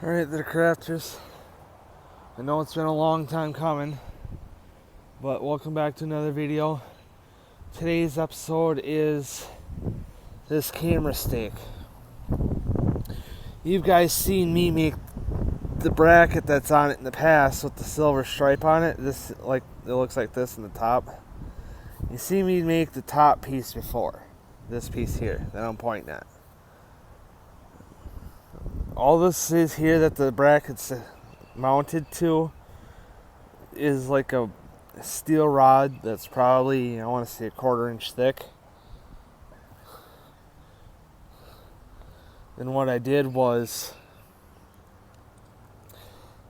Alright there, crafters. I know it's been a long time coming, but welcome back to another video. Today's episode is this camera stake. You guys seen me make the bracket that's on it in the past with the silver stripe on it. This, like, it looks like this in the top. You see me make the top piece before. This piece here that I'm pointing at. All this is here that the bracket's mounted to is like a steel rod that's probably, I want to say, 1/4 inch thick. And what I did was,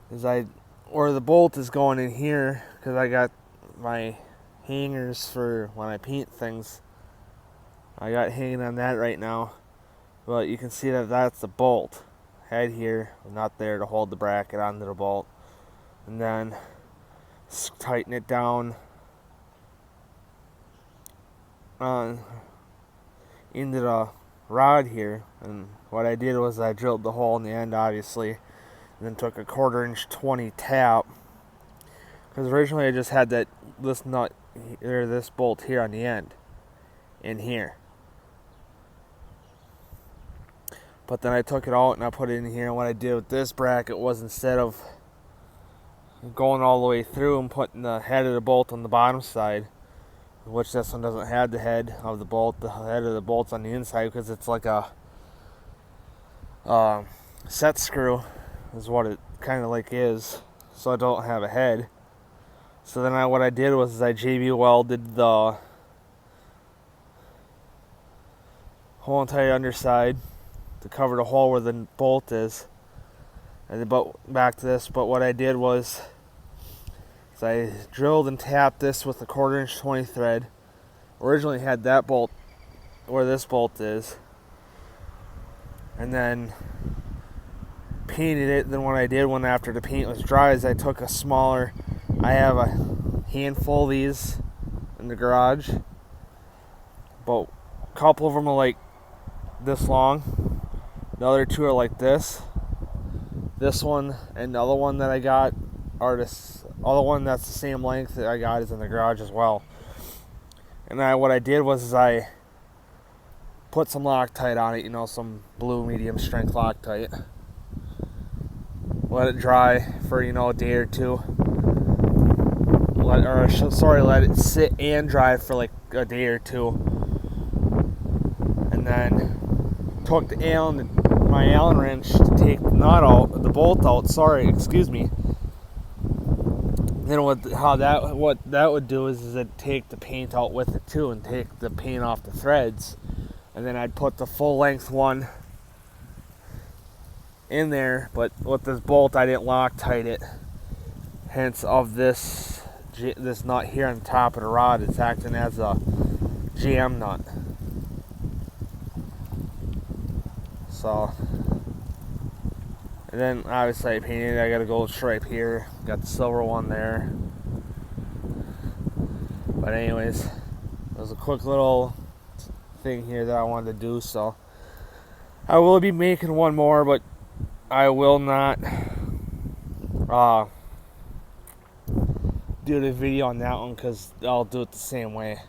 where the bolt is going in here, because I got my hangers for when I paint things. I got hanging on that right now, but you can see that that's the bolt head here, not there to hold the bracket onto the bolt, and then tighten it down into the rod here. And what I did was I drilled the hole in the end, obviously, and then took a 1/4 inch 20 tap, because originally I just had this nut or this bolt here on the end in here. But then I took it out and I put it in here, and what I did with this bracket was, instead of going all the way through and putting the head of the bolt on the bottom side, which this one doesn't have the head of the bolt, the head of the bolt's on the inside because it's like a set screw is what it kind of like is, so I don't have a head. So then what I did was I JB welded the whole entire underside to cover the hole where the bolt is. And back to this, but what I did was I drilled and tapped this with a 1/4 inch 20 thread. Originally had that bolt where this bolt is, and then painted it. Then what I did after the paint was dry is I took I have a handful of these in the garage, but a couple of them are like this long. The other two are like this. This one and the other one that I got are this other one that's the same length that I got is in the garage as well. And what I did was I put some Loctite on it, some blue medium strength Loctite. Let it dry for a day or two. Let it sit and dry for like a day or two. And then took my Allen wrench to take the bolt out. Then what that would do is it'd take the paint out with it too, and take the paint off the threads. And then I'd put the full length one in there, but with this bolt I didn't Loctite it. Hence of this nut here on top of the rod, it's acting as a jam nut. So, and then obviously I painted it. I got a gold stripe here, got the silver one there. But anyways, it was a quick little thing here that I wanted to do. So I will be making one more, but I will not do the video on that one because I'll do it the same way.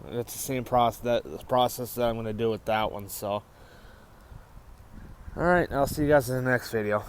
It's the same process that I'm going to do with that one. So alright, I'll see you guys in the next video.